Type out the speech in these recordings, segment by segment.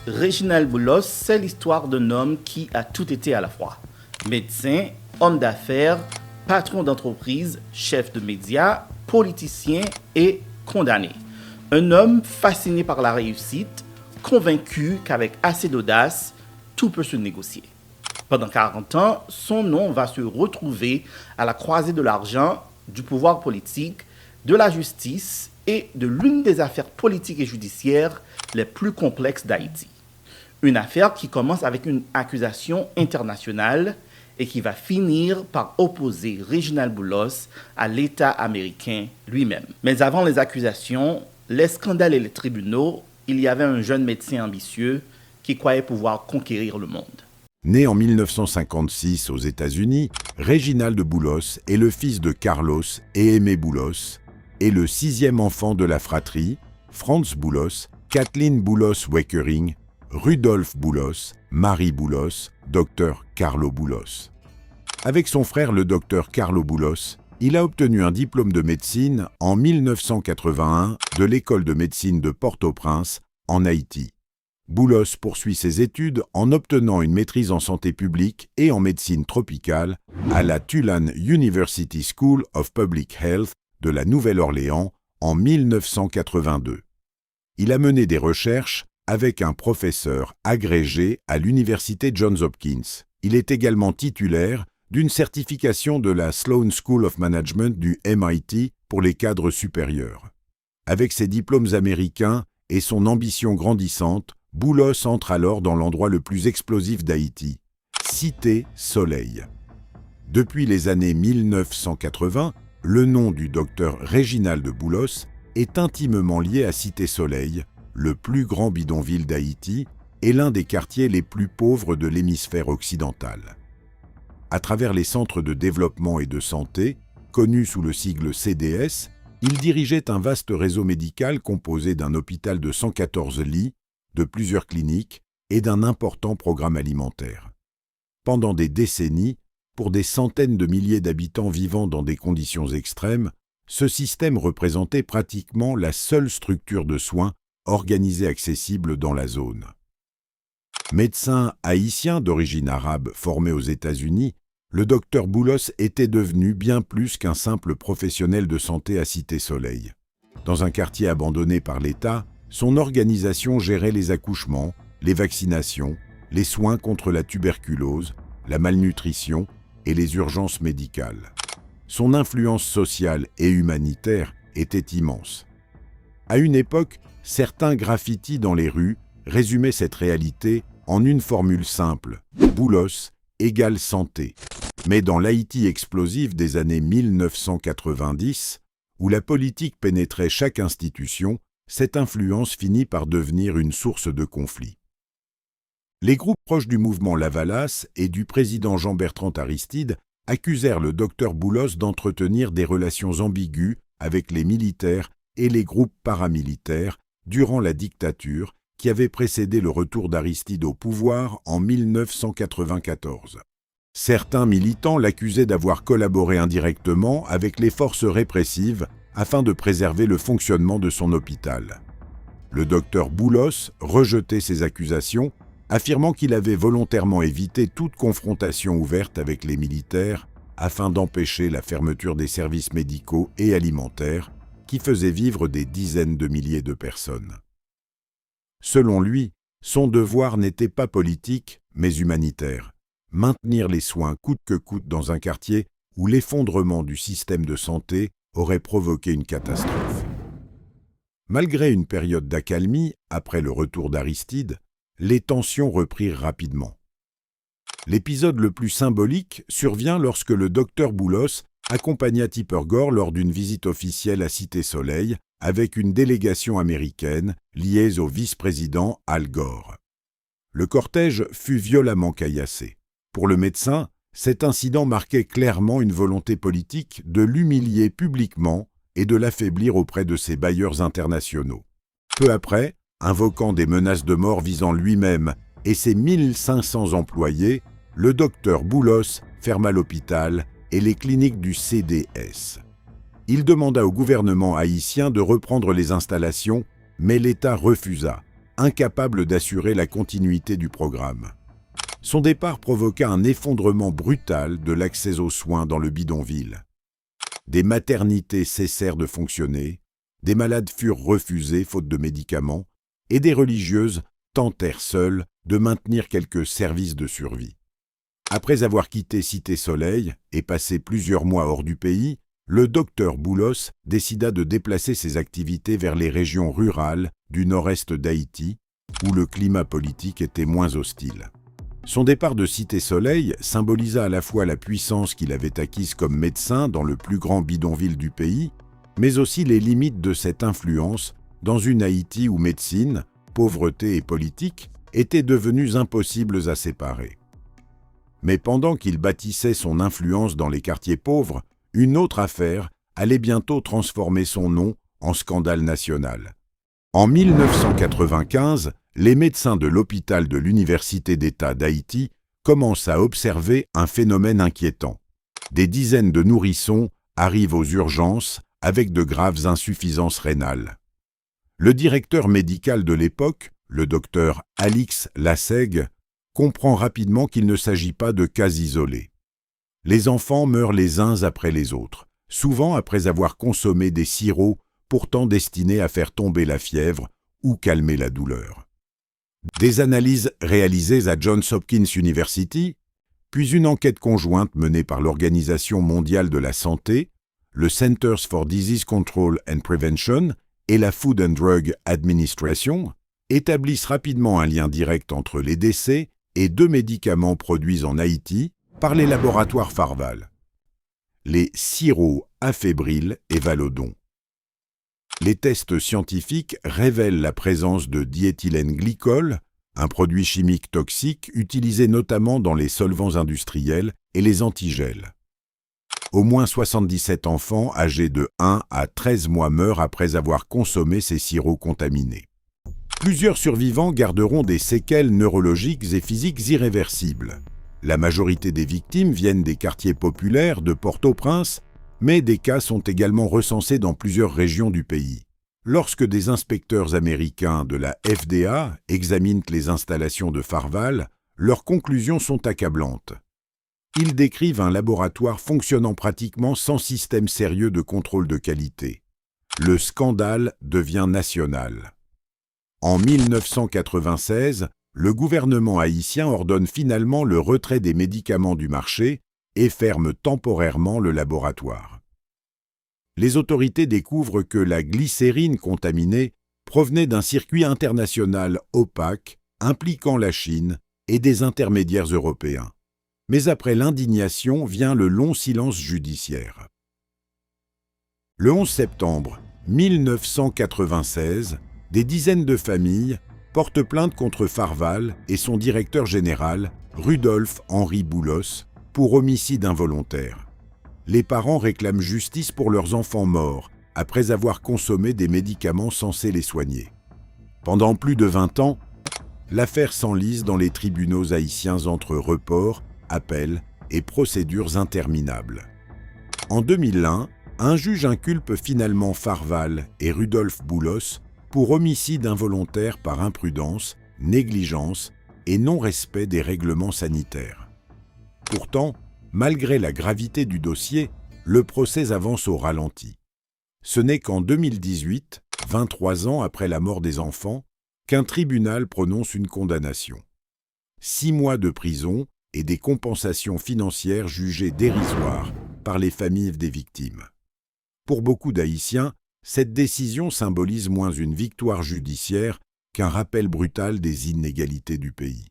Réginald Boulos, c'est l'histoire d'un homme qui a tout été à la fois. Médecin, homme d'affaires, patron d'entreprise, chef de médias, politicien et condamné. Un homme fasciné par la réussite, convaincu qu'avec assez d'audace, tout peut se négocier. Pendant 40 ans, son nom va se retrouver à la croisée de l'argent, du pouvoir politique, de la justice et de l'une des affaires politiques et judiciaires les plus complexes d'Haïti. Une affaire qui commence avec une accusation internationale et qui va finir par opposer Réginald Boulos à l'État américain lui-même. Mais avant les accusations, les scandales et les tribunaux, il y avait un jeune médecin ambitieux qui croyait pouvoir conquérir le monde. Né en 1956 aux États-Unis, Réginald Boulos est le fils de Carlos et Aimé Boulos et le 6e enfant de la fratrie, Franz Boulos, Kathleen Boulos-Weckering, Rudolf Boulos, Marie Boulos, Dr Carlo Boulos. Avec son frère le Dr Carlo Boulos, il a obtenu un diplôme de médecine en 1981 de l'école de médecine de Port-au-Prince, en Haïti. Boulos poursuit ses études en obtenant une maîtrise en santé publique et en médecine tropicale à la Tulane University School of Public Health de la Nouvelle-Orléans en 1982. Il a mené des recherches avec un professeur agrégé à l'université Johns Hopkins. Il est également titulaire d'une certification de la Sloan School of Management du MIT pour les cadres supérieurs. Avec ses diplômes américains et son ambition grandissante, Boulos entre alors dans l'endroit le plus explosif d'Haïti, Cité Soleil. Depuis les années 1980, le nom du docteur Réginald Boulos est intimement lié à Cité Soleil, le plus grand bidonville d'Haïti et l'un des quartiers les plus pauvres de l'hémisphère occidental. À travers les centres de développement et de santé, connus sous le sigle CDS, il dirigeait un vaste réseau médical composé d'un hôpital de 114 lits, de plusieurs cliniques et d'un important programme alimentaire. Pendant des décennies, pour des centaines de milliers d'habitants vivant dans des conditions extrêmes, ce système représentait pratiquement la seule structure de soins organisée accessible dans la zone. Médecin haïtien d'origine arabe formé aux États-Unis, le docteur Boulos était devenu bien plus qu'un simple professionnel de santé à Cité Soleil. Dans un quartier abandonné par l'État, son organisation gérait les accouchements, les vaccinations, les soins contre la tuberculose, la malnutrition et les urgences médicales. Son influence sociale et humanitaire était immense. À une époque, certains graffitis dans les rues résumaient cette réalité en une formule simple, Boulos égale santé. Mais dans l'Haïti explosive des années 1990, où la politique pénétrait chaque institution, cette influence finit par devenir une source de conflit. Les groupes proches du mouvement Lavalas et du président Jean-Bertrand Aristide accusèrent le docteur Boulos d'entretenir des relations ambiguës avec les militaires et les groupes paramilitaires durant la dictature qui avait précédé le retour d'Aristide au pouvoir en 1994. Certains militants l'accusaient d'avoir collaboré indirectement avec les forces répressives afin de préserver le fonctionnement de son hôpital. Le docteur Boulos rejetait ces accusations, affirmant qu'il avait volontairement évité toute confrontation ouverte avec les militaires afin d'empêcher la fermeture des services médicaux et alimentaires qui faisaient vivre des dizaines de milliers de personnes. Selon lui, son devoir n'était pas politique, mais humanitaire. Maintenir les soins coûte que coûte dans un quartier où l'effondrement du système de santé aurait provoqué une catastrophe. Malgré une période d'accalmie, après le retour d'Aristide, les tensions reprirent rapidement. L'épisode le plus symbolique survient lorsque le docteur Boulos accompagna Tipper Gore lors d'une visite officielle à Cité Soleil avec une délégation américaine liée au vice-président Al Gore. Le cortège fut violemment caillassé. Pour le médecin, cet incident marquait clairement une volonté politique de l'humilier publiquement et de l'affaiblir auprès de ses bailleurs internationaux. Peu après, invoquant des menaces de mort visant lui-même et ses 1500 employés, le docteur Boulos ferma l'hôpital et les cliniques du CDS. Il demanda au gouvernement haïtien de reprendre les installations, mais l'État refusa, incapable d'assurer la continuité du programme. Son départ provoqua un effondrement brutal de l'accès aux soins dans le bidonville. Des maternités cessèrent de fonctionner, des malades furent refusés faute de médicaments, et des religieuses tentèrent seules de maintenir quelques services de survie. Après avoir quitté Cité Soleil et passé plusieurs mois hors du pays, le docteur Boulos décida de déplacer ses activités vers les régions rurales du nord-est d'Haïti, où le climat politique était moins hostile. Son départ de Cité Soleil symbolisa à la fois la puissance qu'il avait acquise comme médecin dans le plus grand bidonville du pays, mais aussi les limites de cette influence dans une Haïti où médecine, pauvreté et politique étaient devenues impossibles à séparer. Mais pendant qu'il bâtissait son influence dans les quartiers pauvres, une autre affaire allait bientôt transformer son nom en scandale national. En 1995, les médecins de l'hôpital de l'Université d'État d'Haïti commencent à observer un phénomène inquiétant. Des dizaines de nourrissons arrivent aux urgences avec de graves insuffisances rénales. Le directeur médical de l'époque, le docteur Alix Lassègue, comprend rapidement qu'il ne s'agit pas de cas isolés. Les enfants meurent les uns après les autres, souvent après avoir consommé des sirops pourtant destinés à faire tomber la fièvre ou calmer la douleur. Des analyses réalisées à Johns Hopkins University, puis une enquête conjointe menée par l'Organisation mondiale de la santé, le Centers for Disease Control and Prevention et la Food and Drug Administration, établissent rapidement un lien direct entre les décès et 2 médicaments produits en Haïti par les laboratoires Farval, les Siro-Afébril et Valodon. Les tests scientifiques révèlent la présence de diéthylène glycol, un produit chimique toxique utilisé notamment dans les solvants industriels et les antigels. Au moins 77 enfants âgés de 1 à 13 mois meurent après avoir consommé ces sirops contaminés. Plusieurs survivants garderont des séquelles neurologiques et physiques irréversibles. La majorité des victimes viennent des quartiers populaires de Port-au-Prince, mais des cas sont également recensés dans plusieurs régions du pays. Lorsque des inspecteurs américains de la FDA examinent les installations de Farval, leurs conclusions sont accablantes. Ils décrivent un laboratoire fonctionnant pratiquement sans système sérieux de contrôle de qualité. Le scandale devient national. En 1996, le gouvernement haïtien ordonne finalement le retrait des médicaments du marché et ferme temporairement le laboratoire. Les autorités découvrent que la glycérine contaminée provenait d'un circuit international opaque impliquant la Chine et des intermédiaires européens. Mais après l'indignation vient le long silence judiciaire. Le 11 septembre 1996, des dizaines de familles portent plainte contre Farval et son directeur général, Rudolf-Henri Boulos, pour homicide involontaire. Les parents réclament justice pour leurs enfants morts, après avoir consommé des médicaments censés les soigner. Pendant plus de 20 ans, l'affaire s'enlise dans les tribunaux haïtiens entre reports, appels et procédures interminables. En 2001, un juge inculpe finalement Farval et Rudolf Boulos pour homicide involontaire par imprudence, négligence et non-respect des règlements sanitaires. Pourtant, malgré la gravité du dossier, le procès avance au ralenti. Ce n'est qu'en 2018, 23 ans après la mort des enfants, qu'un tribunal prononce une condamnation. 6 mois de prison et des compensations financières jugées dérisoires par les familles des victimes. Pour beaucoup d'Haïtiens, cette décision symbolise moins une victoire judiciaire qu'un rappel brutal des inégalités du pays.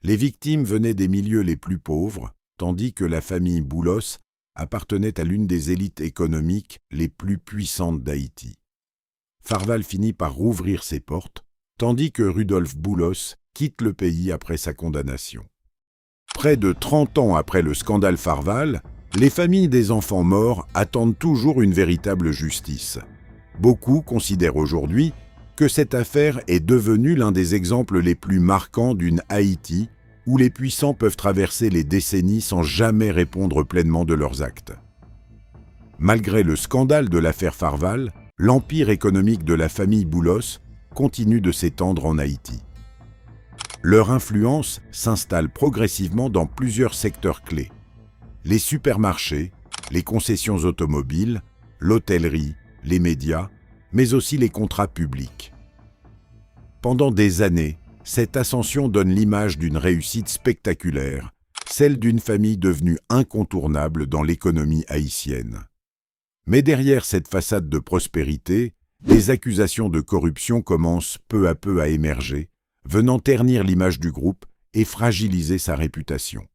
Les victimes venaient des milieux les plus pauvres, tandis que la famille Boulos appartenait à l'une des élites économiques les plus puissantes d'Haïti. Farval finit par rouvrir ses portes, tandis que Rudolf Boulos quitte le pays après sa condamnation. Près de 30 ans après le scandale Farval, les familles des enfants morts attendent toujours une véritable justice. Beaucoup considèrent aujourd'hui que cette affaire est devenue l'un des exemples les plus marquants d'une Haïti où les puissants peuvent traverser les décennies sans jamais répondre pleinement de leurs actes. Malgré le scandale de l'affaire Farval, l'empire économique de la famille Boulos continue de s'étendre en Haïti. Leur influence s'installe progressivement dans plusieurs secteurs clés. Les supermarchés, les concessions automobiles, l'hôtellerie, les médias, mais aussi les contrats publics. Pendant des années, cette ascension donne l'image d'une réussite spectaculaire, celle d'une famille devenue incontournable dans l'économie haïtienne. Mais derrière cette façade de prospérité, des accusations de corruption commencent peu à peu à émerger, venant ternir l'image du groupe et fragiliser sa réputation.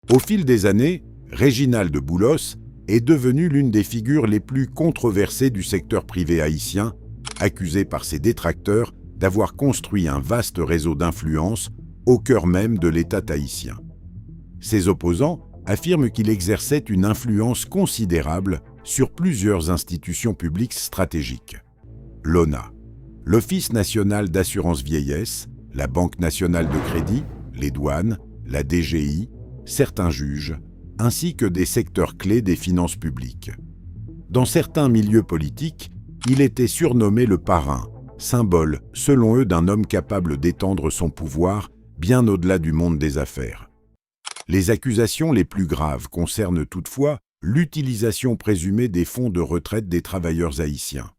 Au fil des années, Réginald Boulos est devenu l'une des figures les plus controversées du secteur privé haïtien, accusé par ses détracteurs d'avoir construit un vaste réseau d'influence au cœur même de l'État haïtien. Ses opposants affirment qu'il exerçait une influence considérable sur plusieurs institutions publiques stratégiques. L'ONA, l'Office national d'assurance vieillesse, la Banque nationale de crédit, les douanes, la DGI, certains juges, ainsi que des secteurs clés des finances publiques. Dans certains milieux politiques, il était surnommé le parrain, symbole, selon eux, d'un homme capable d'étendre son pouvoir bien au-delà du monde des affaires. Les accusations les plus graves concernent toutefois l'utilisation présumée des fonds de retraite des travailleurs haïtiens.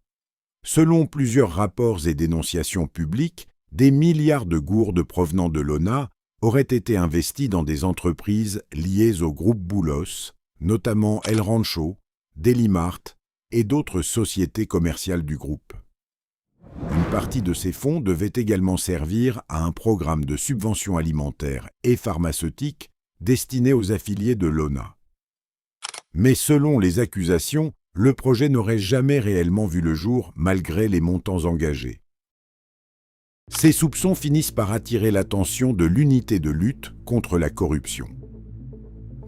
Selon plusieurs rapports et dénonciations publiques, des milliards de gourdes provenant de l'ONA auraient été investis dans des entreprises liées au groupe Boulos, notamment El Rancho, Delimart et d'autres sociétés commerciales du groupe. Une partie de ces fonds devait également servir à un programme de subvention alimentaire et pharmaceutique destiné aux affiliés de l'ONA. Mais selon les accusations, le projet n'aurait jamais réellement vu le jour malgré les montants engagés. Ces soupçons finissent par attirer l'attention de l'unité de lutte contre la corruption.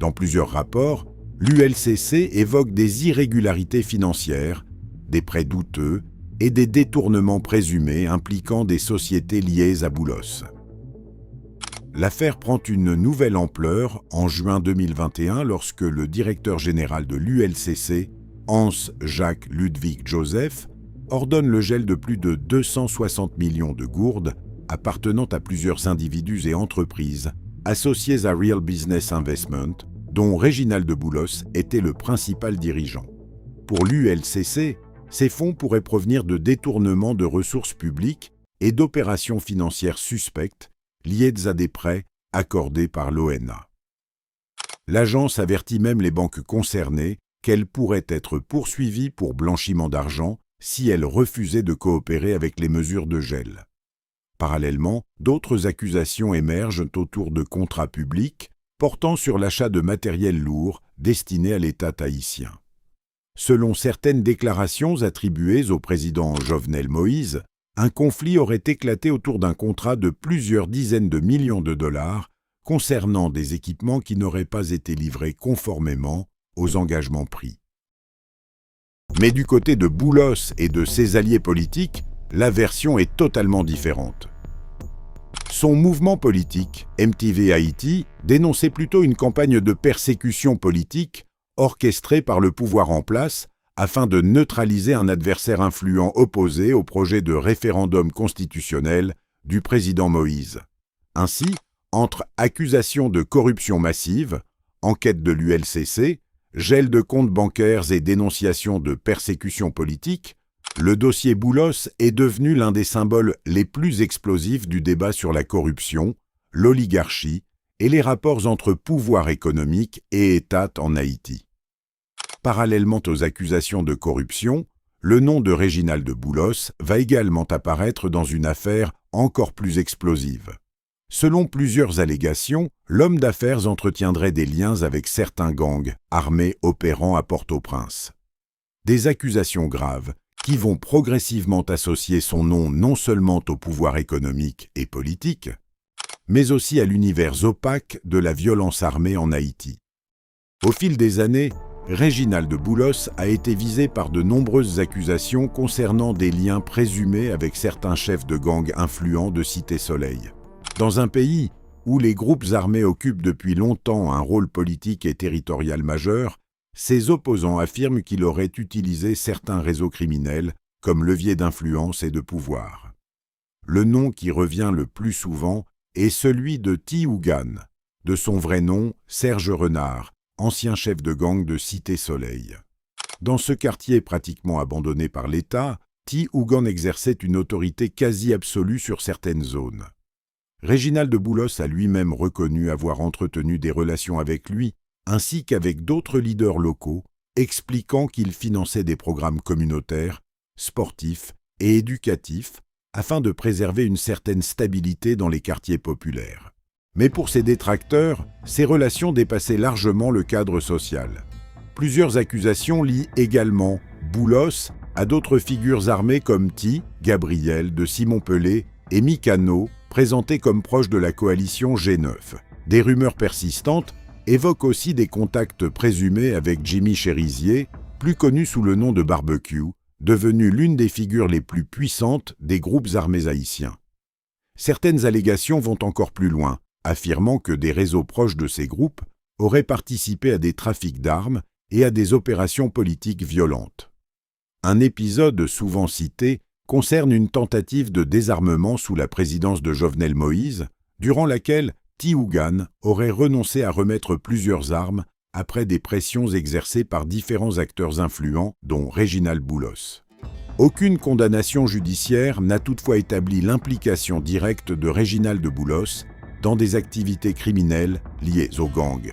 Dans plusieurs rapports, l'ULCC évoque des irrégularités financières, des prêts douteux et des détournements présumés impliquant des sociétés liées à Boulos. L'affaire prend une nouvelle ampleur en juin 2021 lorsque le directeur général de l'ULCC, Hans-Jacques Ludwig Joseph, ordonne le gel de plus de 260 millions de gourdes appartenant à plusieurs individus et entreprises associés à Real Business Investment, dont Réginald Boulos était le principal dirigeant. Pour l'ULCC, ces fonds pourraient provenir de détournements de ressources publiques et d'opérations financières suspectes liées à des prêts accordés par l'ONA. L'agence avertit même les banques concernées qu'elles pourraient être poursuivies pour blanchiment d'argent si elles refusaient de coopérer avec les mesures de gel. Parallèlement, d'autres accusations émergent autour de contrats publics portant sur l'achat de matériel lourd destiné à l'État haïtien. Selon certaines déclarations attribuées au président Jovenel Moïse, un conflit aurait éclaté autour d'un contrat de plusieurs dizaines de millions de dollars concernant des équipements qui n'auraient pas été livrés conformément aux engagements pris. Mais du côté de Boulos et de ses alliés politiques, la version est totalement différente. Son mouvement politique, MTV Haïti, dénonçait plutôt une campagne de persécution politique orchestrée par le pouvoir en place afin de neutraliser un adversaire influent opposé au projet de référendum constitutionnel du président Moïse. Ainsi, entre accusations de corruption massive, enquête de l'ULCC, gel de comptes bancaires et dénonciation de persécution politique, le dossier Boulos est devenu l'un des symboles les plus explosifs du débat sur la corruption, l'oligarchie et les rapports entre pouvoir économique et État en Haïti. Parallèlement aux accusations de corruption, le nom de Réginald Boulos va également apparaître dans une affaire encore plus explosive. Selon plusieurs allégations, l'homme d'affaires entretiendrait des liens avec certains gangs armés opérant à Port-au-Prince. Des accusations graves qui vont progressivement associer son nom non seulement au pouvoir économique et politique, mais aussi à l'univers opaque de la violence armée en Haïti. Au fil des années, Réginald Boulos a été visé par de nombreuses accusations concernant des liens présumés avec certains chefs de gangs influents de Cité Soleil. Dans un pays où les groupes armés occupent depuis longtemps un rôle politique et territorial majeur, ses opposants affirment qu'il aurait utilisé certains réseaux criminels comme levier d'influence et de pouvoir. Le nom qui revient le plus souvent est celui de T. Hougan, de son vrai nom Serge Renard, ancien chef de gang de Cité Soleil. Dans ce quartier pratiquement abandonné par l'État, T. Hougan exerçait une autorité quasi absolue sur certaines zones. Réginald de Boulos a lui-même reconnu avoir entretenu des relations avec lui, ainsi qu'avec d'autres leaders locaux, expliquant qu'il finançait des programmes communautaires, sportifs et éducatifs afin de préserver une certaine stabilité dans les quartiers populaires. Mais pour ses détracteurs, ces relations dépassaient largement le cadre social. Plusieurs accusations lient également Boulos à d'autres figures armées comme T. Gabriel de Simon-Pelé et Mikano, présentés comme proches de la coalition G9. Des rumeurs persistantes évoquent aussi des contacts présumés avec Jimmy Cherizier, plus connu sous le nom de Barbecue, devenu l'une des figures les plus puissantes des groupes armés haïtiens. Certaines allégations vont encore plus loin, affirmant que des réseaux proches de ces groupes auraient participé à des trafics d'armes et à des opérations politiques violentes. Un épisode souvent cité concerne une tentative de désarmement sous la présidence de Jovenel Moïse, durant laquelle T. Hougan aurait renoncé à remettre plusieurs armes après des pressions exercées par différents acteurs influents, dont Réginald Boulos. Aucune condamnation judiciaire n'a toutefois établi l'implication directe de Réginald de Boulos dans des activités criminelles liées au gang.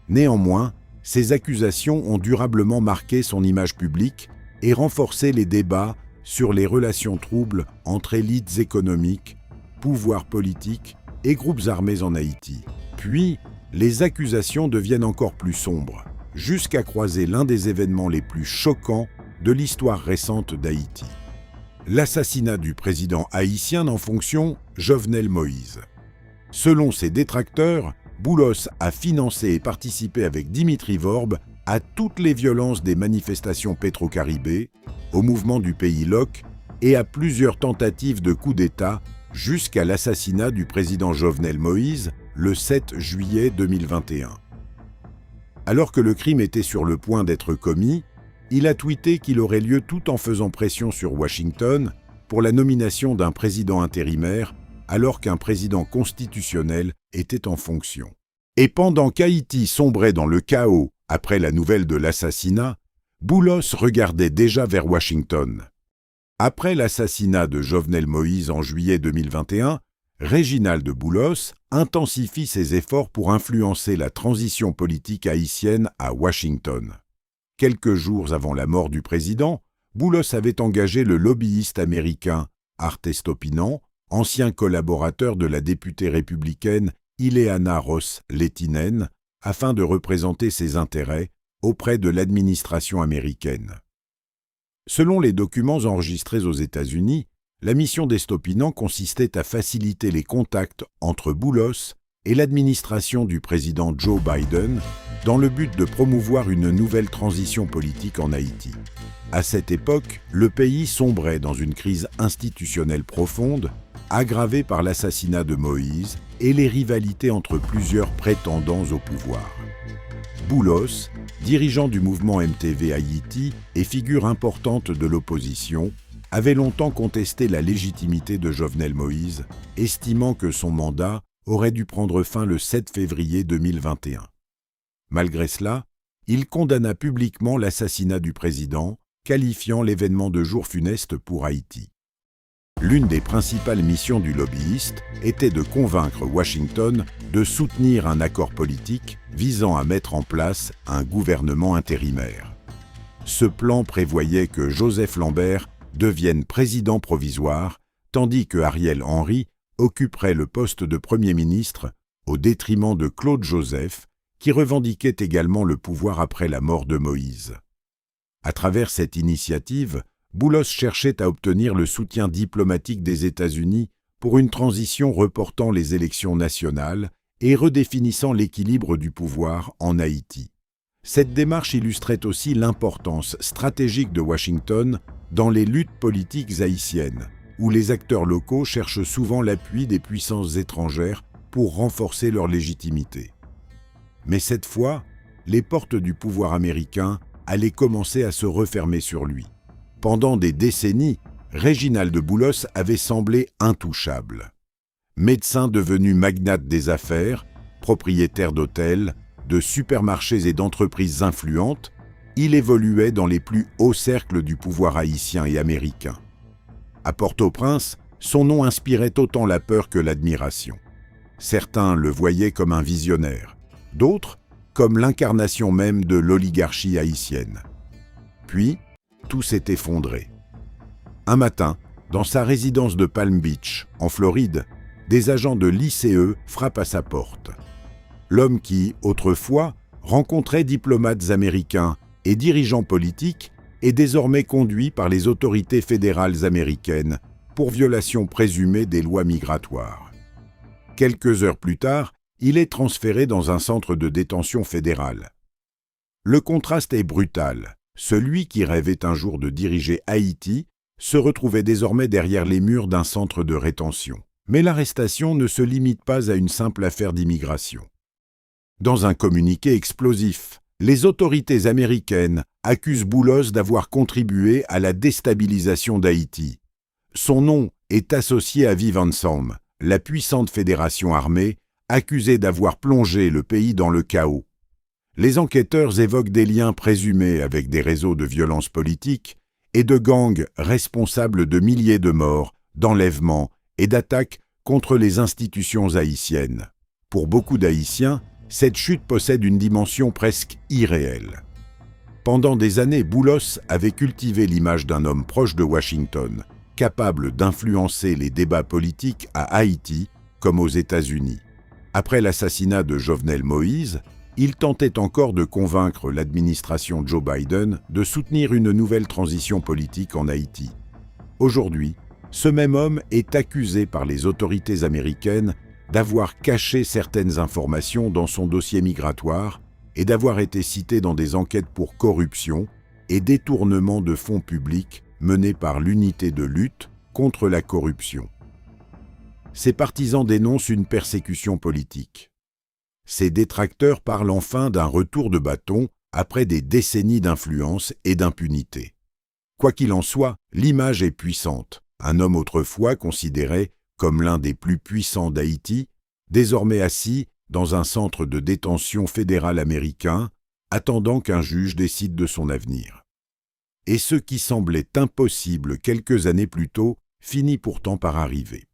Néanmoins, ces accusations ont durablement marqué son image publique et renforcé les débats sur les relations troubles entre élites économiques, pouvoirs politiques et groupes armés en Haïti. Puis, les accusations deviennent encore plus sombres, jusqu'à croiser l'un des événements les plus choquants de l'histoire récente d'Haïti. L'assassinat du président haïtien en fonction, Jovenel Moïse. Selon ses détracteurs, Boulos a financé et participé avec Dimitri Vorbe à toutes les violences des manifestations pétro-caribées, au mouvement du Pays Loc et à plusieurs tentatives de coup d'État jusqu'à l'assassinat du président Jovenel Moïse le 7 juillet 2021. Alors que le crime était sur le point d'être commis, il a tweeté qu'il aurait lieu tout en faisant pression sur Washington pour la nomination d'un président intérimaire alors qu'un président constitutionnel était en fonction. Et pendant qu'Haïti sombrait dans le chaos après la nouvelle de l'assassinat, Boulos regardait déjà vers Washington. Après l'assassinat de Jovenel Moïse en juillet 2021, Réginald de Boulos intensifie ses efforts pour influencer la transition politique haïtienne à Washington. Quelques jours avant la mort du président, Boulos avait engagé le lobbyiste américain Art Estopinan, ancien collaborateur de la députée républicaine Ileana Ros-Lehtinen, afin de représenter ses intérêts auprès de l'administration américaine. Selon les documents enregistrés aux États-Unis, la mission d'Estopinan consistait à faciliter les contacts entre Boulos et l'administration du président Joe Biden dans le but de promouvoir une nouvelle transition politique en Haïti. À cette époque, le pays sombrait dans une crise institutionnelle profonde, aggravée par l'assassinat de Moïse et les rivalités entre plusieurs prétendants au pouvoir. Boulos, dirigeant du mouvement MTV Haïti et figure importante de l'opposition, avait longtemps contesté la légitimité de Jovenel Moïse, estimant que son mandat aurait dû prendre fin le 7 février 2021. Malgré cela, il condamna publiquement l'assassinat du président, qualifiant l'événement de jour funeste pour Haïti. L'une des principales missions du lobbyiste était de convaincre Washington de soutenir un accord politique visant à mettre en place un gouvernement intérimaire. Ce plan prévoyait que Joseph Lambert devienne président provisoire, tandis que Ariel Henry occuperait le poste de Premier ministre au détriment de Claude Joseph, qui revendiquait également le pouvoir après la mort de Moïse. À travers cette initiative, Boulos cherchait à obtenir le soutien diplomatique des États-Unis pour une transition reportant les élections nationales et redéfinissant l'équilibre du pouvoir en Haïti. Cette démarche illustrait aussi l'importance stratégique de Washington dans les luttes politiques haïtiennes, où les acteurs locaux cherchent souvent l'appui des puissances étrangères pour renforcer leur légitimité. Mais cette fois, les portes du pouvoir américain allaient commencer à se refermer sur lui. Pendant des décennies, Réginald de Boulos avait semblé intouchable. Médecin devenu magnate des affaires, propriétaire d'hôtels, de supermarchés et d'entreprises influentes, il évoluait dans les plus hauts cercles du pouvoir haïtien et américain. À Port-au-Prince, son nom inspirait autant la peur que l'admiration. Certains le voyaient comme un visionnaire, d'autres comme l'incarnation même de l'oligarchie haïtienne. Puis, tout s'est effondré. Un matin, dans sa résidence de Palm Beach, en Floride, des agents de l'ICE frappent à sa porte. L'homme qui, autrefois, rencontrait diplomates américains et dirigeants politiques est désormais conduit par les autorités fédérales américaines pour violation présumée des lois migratoires. Quelques heures plus tard, il est transféré dans un centre de détention fédéral. Le contraste est brutal. Celui qui rêvait un jour de diriger Haïti se retrouvait désormais derrière les murs d'un centre de rétention. Mais l'arrestation ne se limite pas à une simple affaire d'immigration. Dans un communiqué explosif, les autorités américaines accusent Boulos d'avoir contribué à la déstabilisation d'Haïti. Son nom est associé à Vive Ensemble, la puissante fédération armée, accusée d'avoir plongé le pays dans le chaos. Les enquêteurs évoquent des liens présumés avec des réseaux de violence politique et de gangs responsables de milliers de morts, d'enlèvements et d'attaques contre les institutions haïtiennes. Pour beaucoup d'Haïtiens, cette chute possède une dimension presque irréelle. Pendant des années, Boulos avait cultivé l'image d'un homme proche de Washington, capable d'influencer les débats politiques à Haïti comme aux États-Unis. Après l'assassinat de Jovenel Moïse, il tentait encore de convaincre l'administration Joe Biden de soutenir une nouvelle transition politique en Haïti. Aujourd'hui, ce même homme est accusé par les autorités américaines d'avoir caché certaines informations dans son dossier migratoire et d'avoir été cité dans des enquêtes pour corruption et détournement de fonds publics menées par l'unité de lutte contre la corruption. Ses partisans dénoncent une persécution politique. Ses détracteurs parlent enfin d'un retour de bâton après des décennies d'influence et d'impunité. Quoi qu'il en soit, l'image est puissante. Un homme autrefois considéré comme l'un des plus puissants d'Haïti, désormais assis dans un centre de détention fédéral américain, attendant qu'un juge décide de son avenir. Et ce qui semblait impossible quelques années plus tôt finit pourtant par arriver.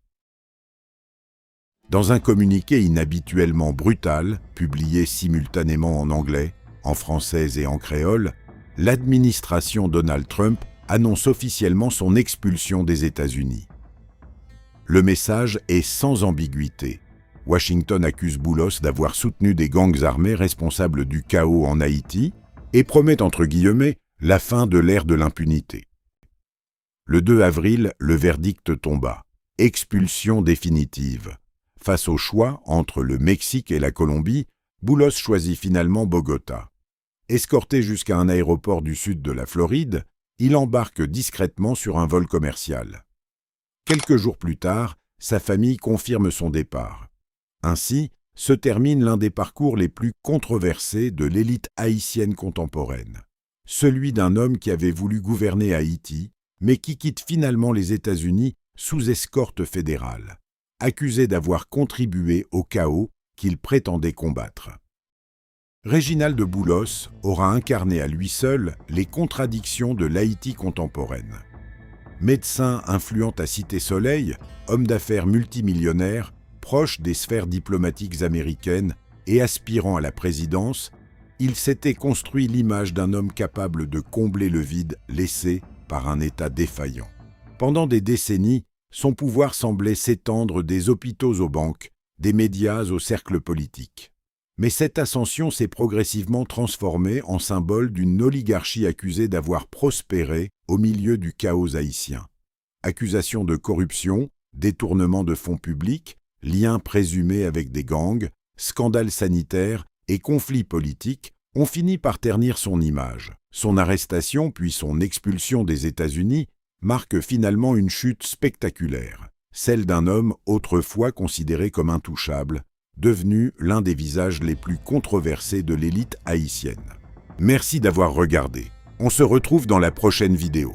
Dans un communiqué inhabituellement brutal, publié simultanément en anglais, en français et en créole, l'administration Donald Trump annonce officiellement son expulsion des États-Unis. Le message est sans ambiguïté. Washington accuse Boulos d'avoir soutenu des gangs armés responsables du chaos en Haïti et promet entre guillemets la fin de l'ère de l'impunité. Le 2 avril, le verdict tomba. Expulsion définitive. Face au choix entre le Mexique et la Colombie, Boulos choisit finalement Bogota. Escorté jusqu'à un aéroport du sud de la Floride, il embarque discrètement sur un vol commercial. Quelques jours plus tard, sa famille confirme son départ. Ainsi, se termine l'un des parcours les plus controversés de l'élite haïtienne contemporaine. Celui d'un homme qui avait voulu gouverner Haïti, mais qui quitte finalement les États-Unis sous escorte fédérale, accusé d'avoir contribué au chaos qu'il prétendait combattre. Réginald de Boulos aura incarné à lui seul les contradictions de l'Haïti contemporaine. Médecin influent à Cité-Soleil, homme d'affaires multimillionnaire, proche des sphères diplomatiques américaines et aspirant à la présidence, il s'était construit l'image d'un homme capable de combler le vide laissé par un État défaillant. Pendant des décennies, son pouvoir semblait s'étendre des hôpitaux aux banques, des médias aux cercles politiques. Mais cette ascension s'est progressivement transformée en symbole d'une oligarchie accusée d'avoir prospéré au milieu du chaos haïtien. Accusations de corruption, détournement de fonds publics, liens présumés avec des gangs, scandales sanitaires et conflits politiques ont fini par ternir son image. Son arrestation puis son expulsion des États-Unis marquent finalement une chute spectaculaire, celle d'un homme autrefois considéré comme intouchable, devenu l'un des visages les plus controversés de l'élite haïtienne. Merci d'avoir regardé. On se retrouve dans la prochaine vidéo.